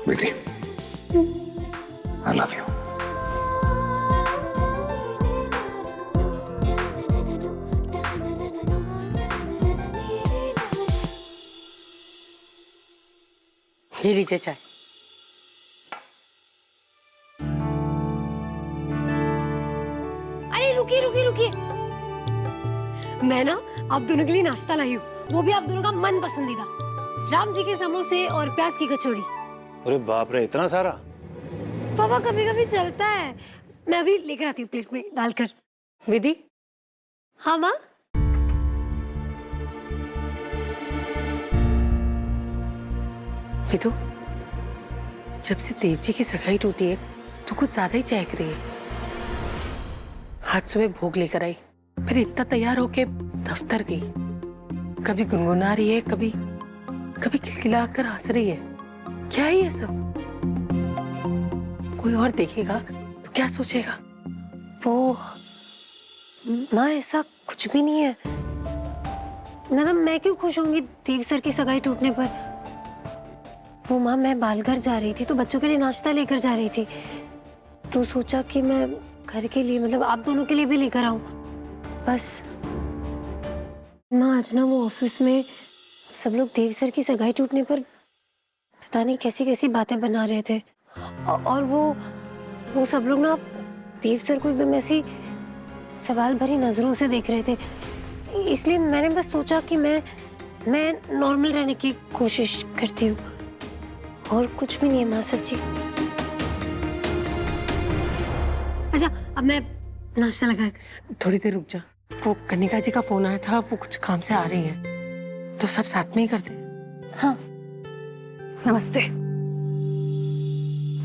Vidhi, I love you. ये लीजिए चाय। अरे रुकिए रुकिए रुकिए, मैं ना आप दोनों के लिए नाश्ता लाई हूँ, वो भी आप दोनों का मन पसंदीदा, राम जी के समोसे और प्याज की कचौड़ी। अरे बाप रे, इतना सारा? पापा कभी कभी चलता है, मैं अभी लेकर आती हूँ प्लेट में डालकर। विधि, हाँ माँ। विधु, जब से देव जी की सगाई टूटी है तो कुछ ज्यादा ही चहक रही है। आज सुबह भोग लेकर आई, फिर इतना तैयार होके दफ्तर गई, कभी गुनगुना रही है, कभी कभी खिलखिला कर हंस रही है। क्या है ये सब? कोई और देखेगा तो क्या सोचेगा? वो माँ ऐसा कुछ भी नहीं है, मतलब मैं क्यों खुश होंगी देव सर की सगाई टूटने पर। वो माँ, मैं बालघर जा रही थी तो बच्चों के लिए नाश्ता लेकर जा रही थी, तो सोचा कि मैं घर के लिए, मतलब आप दोनों के लिए भी लेकर आऊं। बस माँ, आज ना वो ऑफिस में सब लोग देव सर की सगाई टूटने पर पता नहीं कैसी कैसी बातें बना रहे थे, और वो सब लोग ना देव सर को एकदम ऐसी सवाल भरी नजरों से देख रहे थे। इसलिए मैंने बस सोचा कि मैं नॉर्मल रहने की कोशिश करती हूँ, और कुछ भी नहीं है माँ, सच्ची। अच्छा, अब मैं नाश्ता लगा। थोड़ी देर रुक जा, वो कनिका जी का फोन आया था, वो कुछ काम से आ रही हैं, तो सब साथ में ही करते हैं। हाँ, नमस्ते।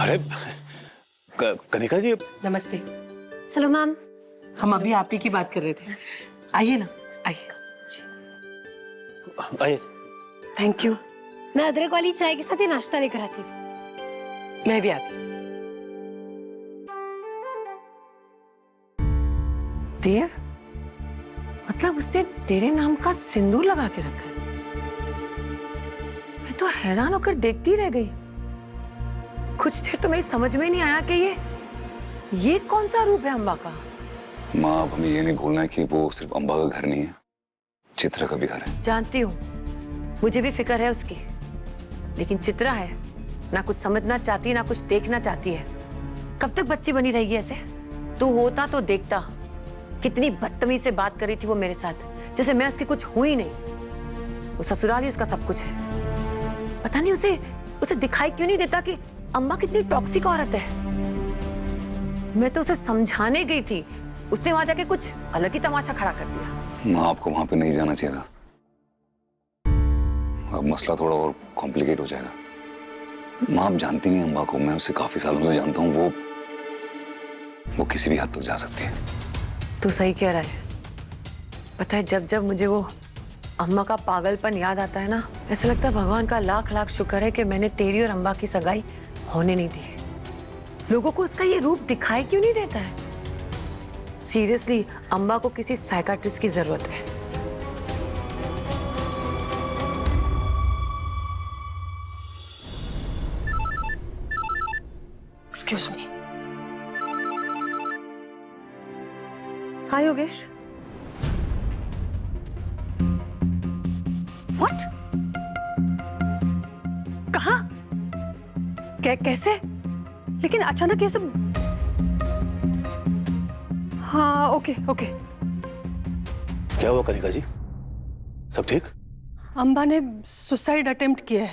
अरे कनिका जी। नमस्ते। Hello ma'am. हम अभी आप ही की बात कर रहे थे, आइए ना, आइए। आइए। Thank you. मैं अदरक वाली चाय के साथ ही नाश्ता लेकर आती हूँ। मैं भी आती। देव, मतलब उसने तेरे नाम का सिंदूर लगा के रखा है। मैं तो हैरान होकर देखती रह गई। कुछ देर तो मेरी समझ में नहीं आया कि ये कौन सा रूप है अम्बा का। माँ, अब हमें ये नहीं भूलना है कि वो सिर्फ अम्बा का घर नहीं है, चित्रा का भी घर है। जानती हूँ, मुझे भी फिक्र है उसकी, लेकिन चित्रा है ना, कुछ समझना चाहती है ना कुछ देखना चाहती है। कब तक बच्ची बनी रहेगी ऐसे? तू होता तो देखता, कितनी बदतमीज से बात करी थी वो मेरे साथ, जैसे मैं उसकी कुछ हुई नहीं। वो ससुराल ही उसका सब कुछ है। पता नहीं उसे दिखाई क्यों नहीं देता कि अम्बा कितनी टॉक्सिक औरत है। मैं तो उसे समझाने गई थी, उसने वहां जाके कुछ अलग ही तमाशा खड़ा कर दिया। माँ, आपको वहां पे नहीं जाना चाहिए था, अब मसला थोड़ा और कॉम्प्लिकेट हो जाएगा। माँ, आप जानती नहीं अम्बा को, मैं उसे काफी सालों से जानता हूँ, वो किसी भी हद तक जा सकती है। तू सही कह रहा है। पता है, जब जब मुझे वो अम्मा का पागलपन याद आता है ना, ऐसा लगता है भगवान का लाख लाख शुक्र है कि मैंने तेरी और अम्बा की सगाई होने नहीं दी। लोगों को उसका ये रूप दिखाई क्यों नहीं देता है? सीरियसली, अम्बा को किसी साइकाट्रिस्ट की जरूरत है। Excuse me. Hi Yogesh. What? कहाँ? कैसे? लेकिन अचानक ये सब? हाँ, ओके। क्या हुआ कनिका जी, सब ठीक? अम्बा ने सुसाइड अटेम्प्ट किया है।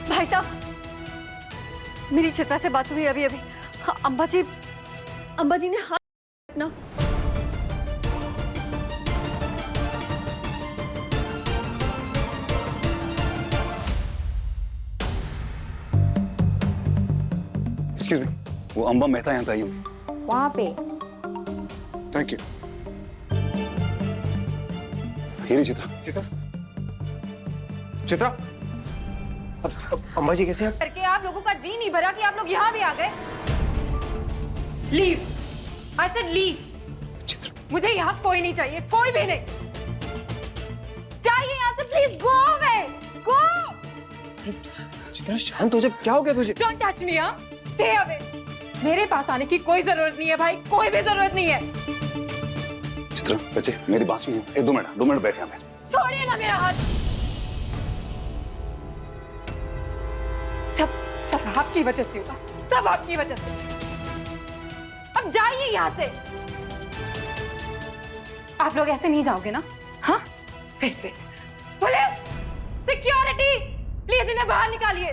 भाई साहब, मेरी चित्रा से बात हुई अभी। हाँ, अम्बा जी ने हाथ अपना। एक्सक्यूज मी, वो अम्बा मेहता यहाँ पे आई हूँ। वहां पे थैंक यू। ये चित्रा। अम्बा जी कैसे हैं? करके आप लोगों का जी नहीं भरा कि आप लोग यहाँ भी आ गए। Leave, I said leave. Chitra, मुझे यहाँ कोई नहीं चाहिए, कोई भी नहीं चाहिए यहाँ से। प्लीज गो अवे, गो। चित्रा शांत हो जा, क्या हो गया तुझे? डोंट टच मी, हाँ, स्टे अवे। मेरे पास आने की कोई जरूरत नहीं है भाई, कोई भी जरूरत नहीं है। चित्रा बच्चे मेरी बात सुनिए, एक 2 मिनट बैठे हमें। छोड़िए ना मेरा हाथ। सब आपकी वजह से हुआ, सब आपकी वजह से। अब जाइए यहाँ से। आप लोग ऐसे नहीं जाओगे ना? हाँ, फिर पुलिस, सिक्योरिटी, प्लीज इन्हें बाहर निकालिए।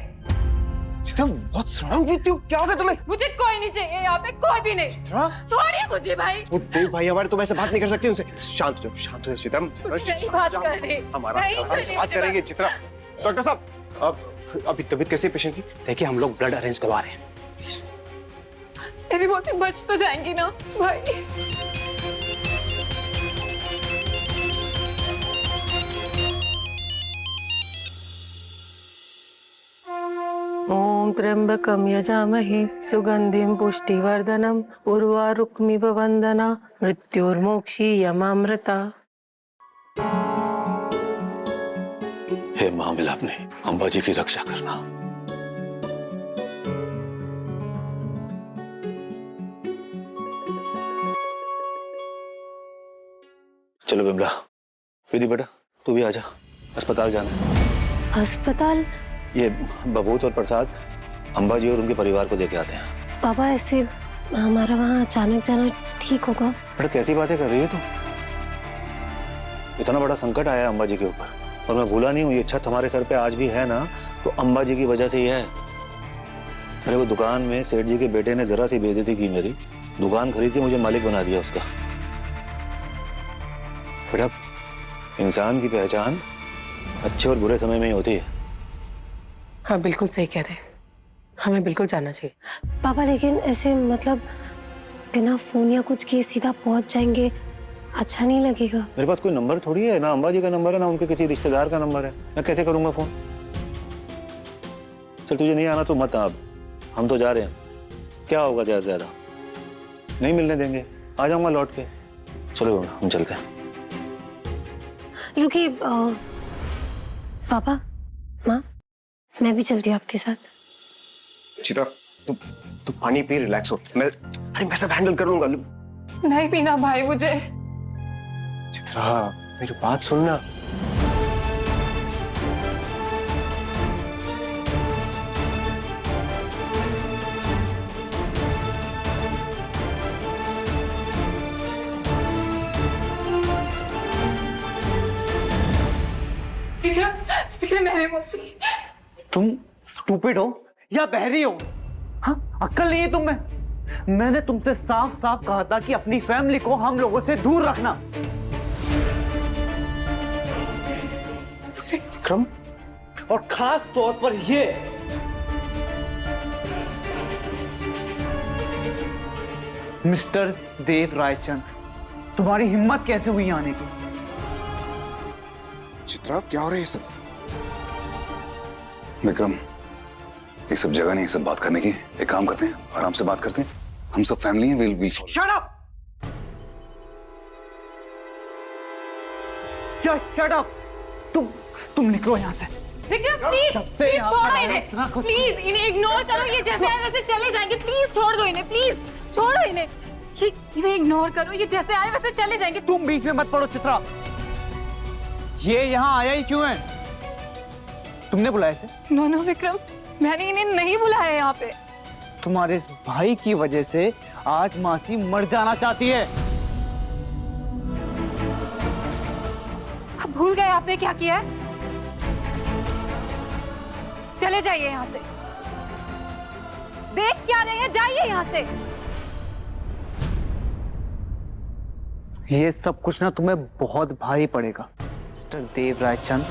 Chitra what's wrong with you? क्या हो गया तुम्हें? मुझे कोई नहीं चाहिए यहाँ पे, कोई भी नहीं। चित्रा छोड़िए मुझे भाई। वो देव भाई हमारे, तुम ऐसे बात नहीं कर सकती उनसे। शांत हो जाओ, शांत हो जाओ चित्रा। नहीं बात कर रही। हमारा नहीं हमसे करेंगे बात करेंगे चित्रा। डॉक्टर साहब, अब अभी तबीयत कैसी है पेशेंट की? देखिए हम लोग ब्लड अरेंज करवा रहे हैं, प्लीज। मेरी बोतल बच तो जाएंगी ना भाई? ओम त्र्यंबकम यजामहे सुगंधिम पुष्टिवर्धनम उर्वारुकमिव वंदना मृत्युर्मोक्षीयमामृता। हे महामिलापने, अंबाजी की रक्षा करना। चलो बिमला, विधि बेटा तू भी आजा, अस्पताल जाना है। अस्पताल? ये बबूत और प्रसाद अंबाजी और उनके परिवार को देके आते हैं। पापा ऐसे हमारा वहाँ अचानक जाना ठीक होगा? बेटा कैसी बातें कर रही है तू? इतना बड़ा संकट आया है अंबाजी के ऊपर, और मैं भूला नहीं हूँ, ये छत हमारे सर पे आज भी है ना तो अंबाजी की वजह से ही है। मेरे को दुकान में सेठ जी के बेटे ने जरा सी बेइज्जती की मेरी, दुकान खरीद के मुझे मालिक बना दिया उसका। बेटा इंसान की पहचान अच्छे और बुरे समय में ही होती है। हाँ बिल्कुल सही कह रहे हैं, हमें बिल्कुल जाना चाहिए। पापा लेकिन ऐसे मतलब बिना फोन या कुछ किए सीधा पहुंच जाएंगे, अच्छा नहीं लगेगा। मेरे पास कोई नंबर थोड़ी है, ना अंबाजी का नंबर है ना उनके किसी रिश्तेदार का नंबर है, मैं कैसे करूंगा फोन? चल तुझे नहीं आना तो मत आ, अब हम तो जा रहे हैं, क्या होगा ज्यादा ज्यादा, नहीं मिलने देंगे, आ जाऊंगा लौट के। चलो हम चलते हैं। रुकिए पापा, माँ, मैं भी चलती हूँ आपके साथ। चित्रा तू पानी पी, रिलैक्स हो। मैं सब हैंडल कर लूंगा। नहीं पीना भाई मुझे। चित्रा मेरी बात सुनना। मेरे मुझसे तुम स्टूपिड हो या बहरी हो? हाँ, अक्ल नहीं है तुम में? मैंने तुमसे साफ साफ कहा था कि अपनी फैमिली को हम लोगों से दूर रखना। विक्रम, और खास तौर पर ये मिस्टर देव रायचंद, तुम्हारी हिम्मत कैसे हुई आने की? चित्रा क्या हो रहा है ये सब? विक्रम ये सब जगह नहीं सब बात करने की, एक काम करते हैं आराम से बात करते हैं, हम सब फैमिली हैं, will shut up! Shut up! तुम निकलो यहाँ से। विक्रम प्लीज प्लीज छोड़ो इन्हें, प्लीज इन्हें इग्नोर करो, ये जैसे आए वैसे चले जाएंगे, प्लीज छोड़ दो इन्हें, प्लीज छोड़ो इन्हें, इन्हें इग्नोर करो, ये जैसे आए वैसे चले जाएंगे। तुम बीच में मत पड़ो चित्रा, ये यहाँ आया ही क्यों है? तुमने बुलाया इसे? नो नो विक्रम, मैंने इन्हें नहीं बुलाया यहाँ पे। तुम्हारे इस भाई की वजह से आज मासी मर जाना चाहती है। अब भूल गए आपने क्या किया है? चले जाइए यहाँ से, देख क्या रहे हैं, जाइए यहाँ से। ये सब कुछ ना तुम्हें बहुत भारी पड़ेगा मिस्टर देव रायचंद।